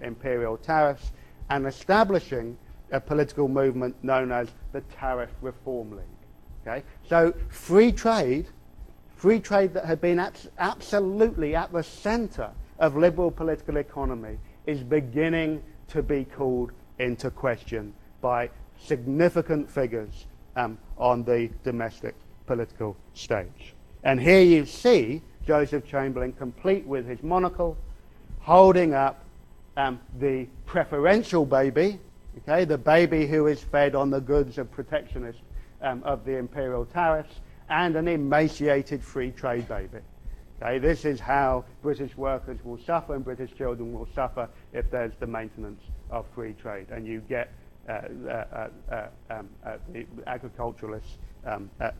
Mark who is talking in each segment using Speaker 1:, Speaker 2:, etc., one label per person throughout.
Speaker 1: imperial tariffs and establishing a political movement known as the Tariff Reform League. Okay? So free trade that had been absolutely at the center of liberal political economy, is beginning to be called into question by significant figures on the domestic political stage. And here you see Joseph Chamberlain, complete with his monocle, holding up the preferential baby, okay, the baby who is fed on the goods of protectionist of the imperial tariffs, and an emaciated free trade baby. Okay, this is how British workers will suffer and British children will suffer if there's the maintenance of free trade, and you get the agriculturalists,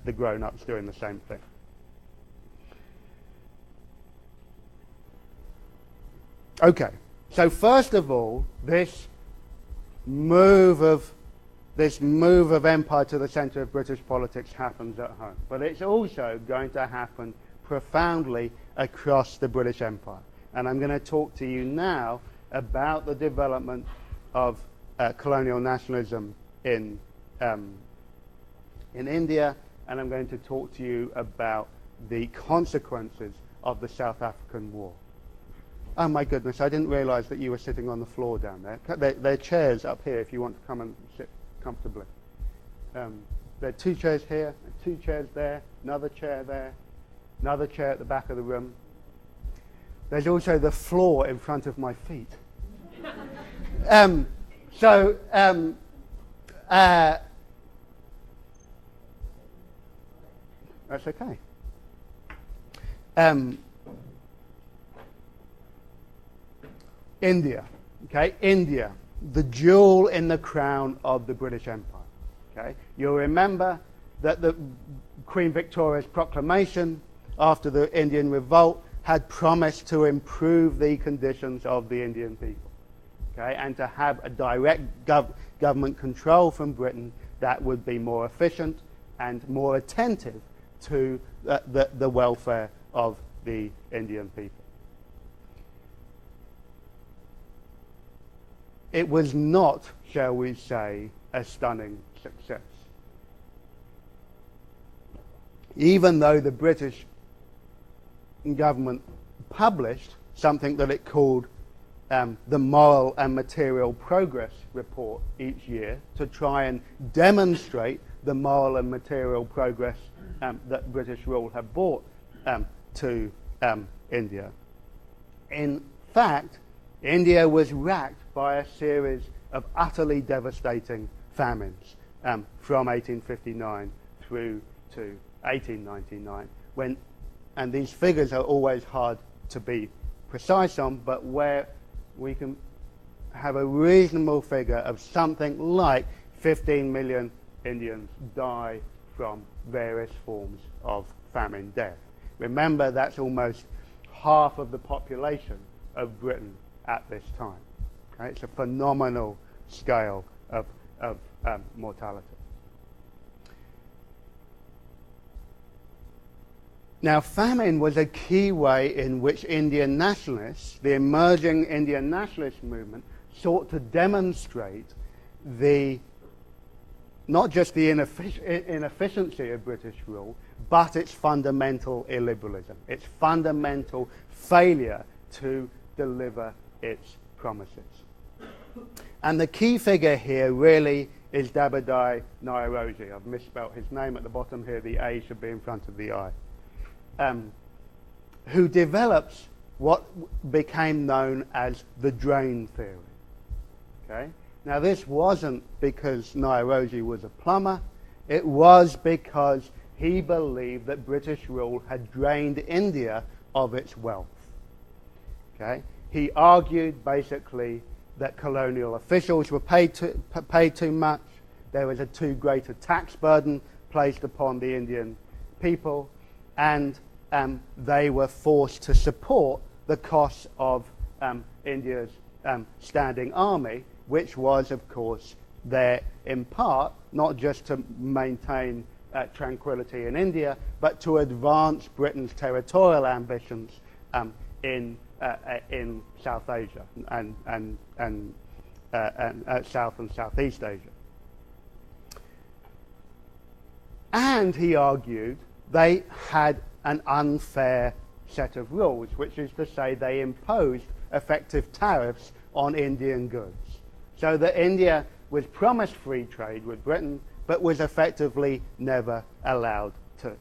Speaker 1: the grown-ups doing the same thing. Okay, so first of all, this move of empire to the centre of British politics happens at home, but it's also going to happen profoundly across the British Empire. And I'm going to talk to you now about the development of colonial nationalism in India, and I'm going to talk to you about the consequences of the South African War. Oh my goodness, I didn't realise that you were sitting on the floor down there. There are chairs up here if you want to come and sit comfortably. There are 2 chairs here, 2 chairs there, another chair there, another chair at the back of the room. There's also the floor in front of my feet. That's okay. India, okay? India, the jewel in the crown of the British Empire, okay? You'll remember that the Queen Victoria's proclamation after the Indian revolt had promised to improve the conditions of the Indian people, okay? And to have a direct government control from Britain that would be more efficient and more attentive to the welfare of the Indian people. It was not, shall we say, a stunning success. Even though the British government published something that it called the Moral and Material Progress Report each year to try and demonstrate the moral and material progress that British rule had brought to India. In fact, India was racked by a series of utterly devastating famines from 1859 through to 1899, and these figures are always hard to be precise on, but where we can have a reasonable figure of something like 15 million Indians die from various forms of famine death. Remember, that's almost half of the population of Britain at this time. Okay? It's a phenomenal scale of mortality. Now, famine was a key way in which Indian nationalists, the emerging Indian nationalist movement, sought to demonstrate not just the inefficiency of British rule, but its fundamental illiberalism, its fundamental failure to deliver its promises. And the key figure here really is Dabadai Nairoji. I've misspelt his name at the bottom here. The A should be in front of the I. Who develops what became known as the drain theory. Okay? Now, this wasn't because Nairoji was a plumber. It was because he believed that British rule had drained India of its wealth. Okay? He argued basically that colonial officials were paid too much. There was a too great a tax burden placed upon the Indian people, and they were forced to support the costs of India's standing army, which was, of course, there in part not just to maintain tranquility in India, but to advance Britain's territorial ambitions in in South Asia and South and Southeast Asia. And he argued they had an unfair set of rules, which is to say they imposed effective tariffs on Indian goods. So that India was promised free trade with Britain, but was effectively never allowed to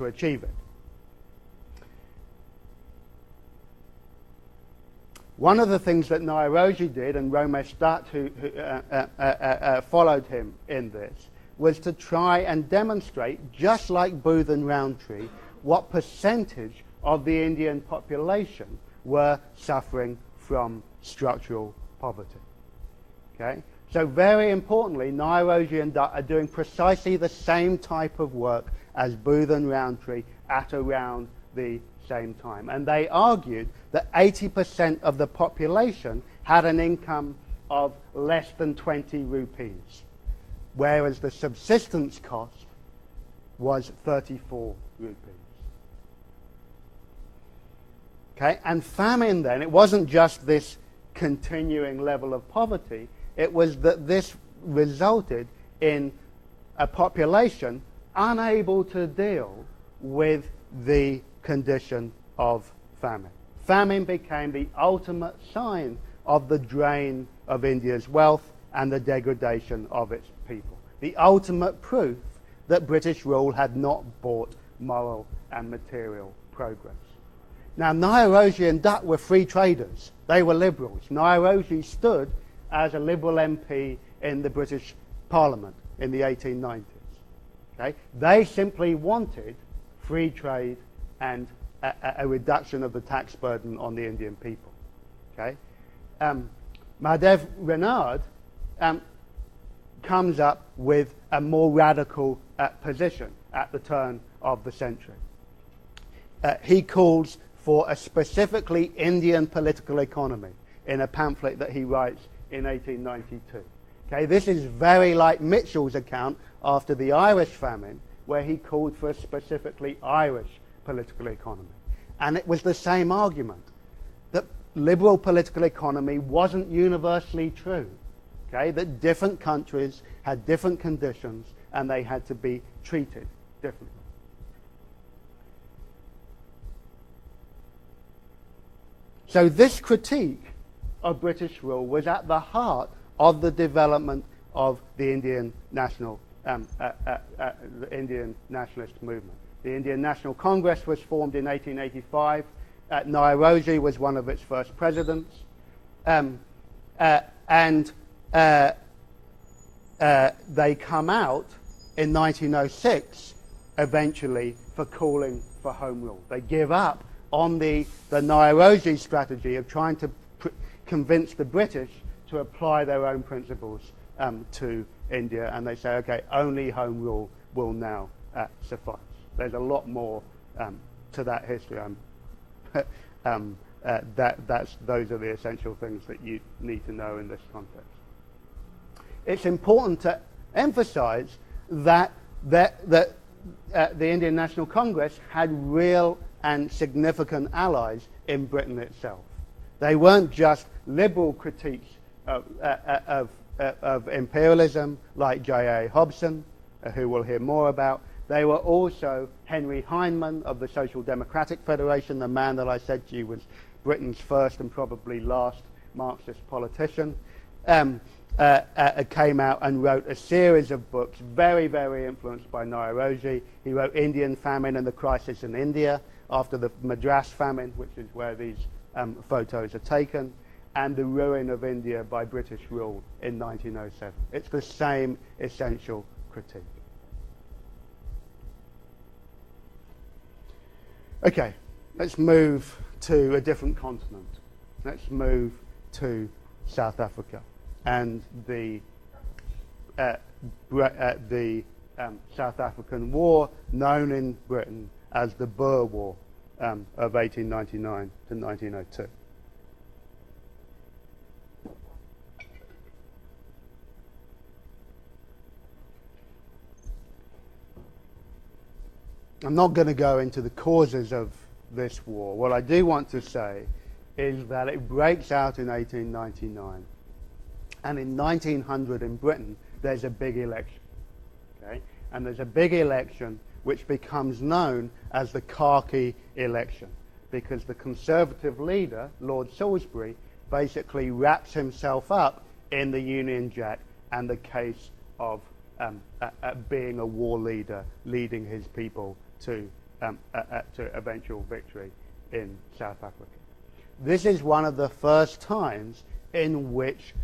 Speaker 1: achieve it. One of the things that Nairoji did, and Romesh Dutt, who followed him in this, was to try and demonstrate, just like Booth and Rowntree, what percentage of the Indian population were suffering from structural poverty. Okay? So very importantly, Nairoji and Dutt are doing precisely the same type of work as Booth and Rowntree at around the same time. And they argued that 80% of the population had an income of less than 20 rupees, whereas the subsistence cost was 34 rupees. Okay, and famine then, it wasn't just this continuing level of poverty, it was that this resulted in a population unable to deal with the condition of famine. Famine became the ultimate sign of the drain of India's wealth and the degradation of its people. The ultimate proof that British rule had not brought moral and material progress. Now, Nairoji and Dutt were free traders. They were liberals. Nairoji stood as a Liberal MP in the British Parliament in the 1890s. Okay? They simply wanted free trade and a reduction of the tax burden on the Indian people. Okay? Madhav Renard comes up with a more radical position at the turn of the century. He calls for a specifically Indian political economy in a pamphlet that he writes in 1892. Okay, this is very like Mitchell's account after the Irish famine, where he called for a specifically Irish political economy. And it was the same argument, that liberal political economy wasn't universally true. Okay, that different countries had different conditions and they had to be treated differently. So this critique of British rule was at the heart of the development of the Indian nationalist movement. The Indian National Congress was formed in 1885. Nairoji was one of its first presidents. And they come out in 1906 eventually for calling for home rule. They give up on the Nairoji strategy of trying to convince the British to apply their own principles to India, and they say, okay, only home rule will now suffice. There's a lot more to that history. Those are the essential things that you need to know in this context. It's important to emphasize that the Indian National Congress had real and significant allies in Britain itself. They weren't just liberal critiques of imperialism like J.A. Hobson, who we'll hear more about. They were also Henry Hyndman of the Social Democratic Federation, the man that I said to you was Britain's first and probably last Marxist politician, came out and wrote a series of books very, very influenced by Nairoji. He wrote Indian Famine and the Crisis in India after the Madras famine, which is where these photos are taken, and The Ruin of India by British Rule in 1907. It's the same essential critique. Okay, let's move to a different continent. Let's move to South Africa and the South African War, known in Britain as the Boer War of 1899 to 1902. I'm not going to go into the causes of this war. What I do want to say is that it breaks out in 1899, and in 1900 in Britain there's a big election, okay? And there's a big election which becomes known as the khaki election, because the Conservative leader, Lord Salisbury, basically wraps himself up in the Union Jack and the case of being a war leader, leading his people to eventual victory in South Africa. This is one of the first times in which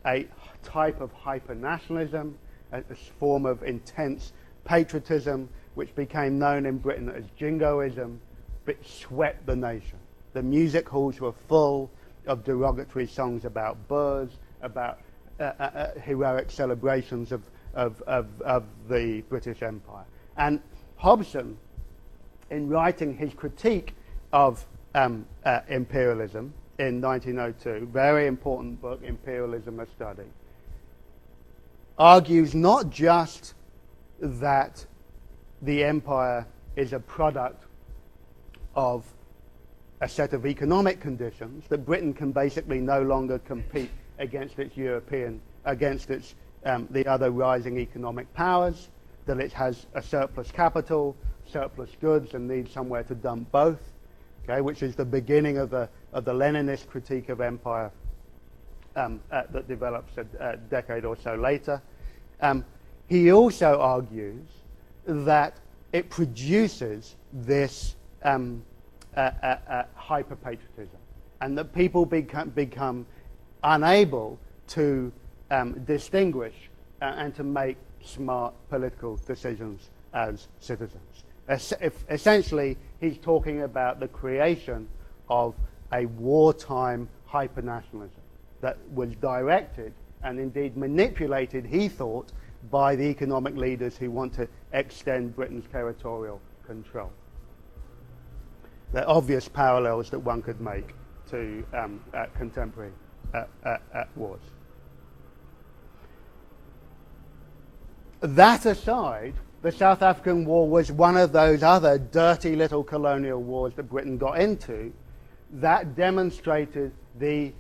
Speaker 1: a type of hyper-nationalism, a form of intense patriotism, which became known in Britain as jingoism, swept the nation. The music halls were full of derogatory songs about Boers, about heroic celebrations of the British Empire. And Hobson, in writing his critique of imperialism in 1902, very important book, Imperialism: A Study, argues not just that the empire is a product of a set of economic conditions, that Britain can basically no longer compete against its the other rising economic powers, that it has a surplus capital, surplus goods, and needs somewhere to dump both, okay, which is the beginning of the Leninist critique of empire that develops a decade or so later. He also argues that it produces this hyper-patriotism, and that people become unable to distinguish and to make smart political decisions as citizens. Essentially, he's talking about the creation of a wartime hyper-nationalism that was directed and indeed manipulated, he thought, by the economic leaders who want to extend Britain's territorial control. There are obvious parallels that one could make to contemporary wars. That aside, the South African War was one of those other dirty little colonial wars that Britain got into that demonstrated the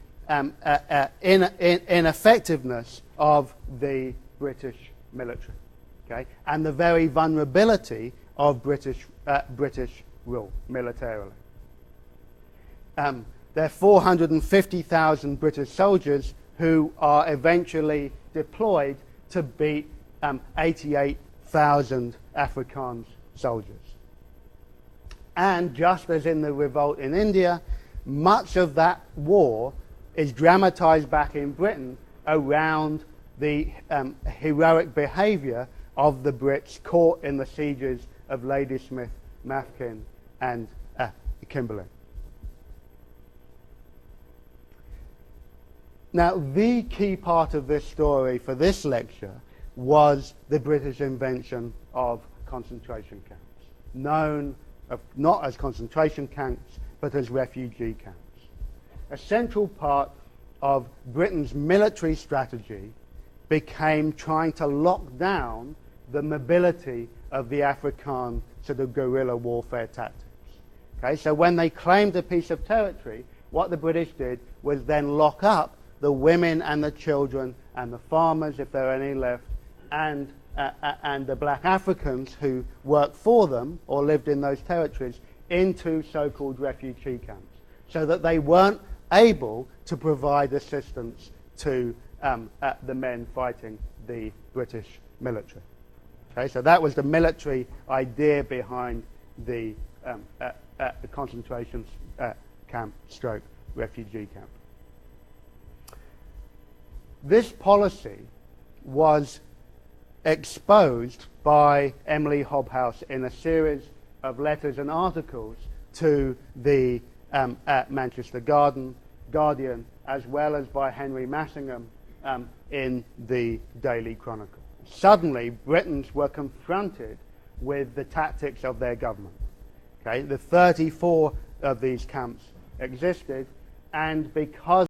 Speaker 1: ineffectiveness of the British military, okay, and the very vulnerability of British rule militarily. There are 450,000 British soldiers who are eventually deployed to beat 88,000 Afrikaans soldiers. And just as in the revolt in India, much of that war is dramatized back in Britain around the heroic behavior of the Brits caught in the sieges of Ladysmith, Mafeking, and Kimberley. Now, the key part of this story for this lecture was the British invention of concentration camps, known not as concentration camps, but as refugee camps. A central part of Britain's military strategy became trying to lock down the mobility of the Afrikaan sort of guerrilla warfare tactics. Okay, so when they claimed a piece of territory, what the British did was then lock up the women and the children and the farmers, if there are any left, and the black Africans who worked for them or lived in those territories into so-called refugee camps, so that they weren't able to provide assistance to the men fighting the British military. Okay, so that was the military idea behind the concentration camp stroke refugee camp. This policy was exposed by Emily Hobhouse in a series of letters and articles to the Manchester Guardian, as well as by Henry Massingham in the Daily Chronicle. Suddenly, Britons were confronted with the tactics of their government. Okay, the 34 of these camps existed, and because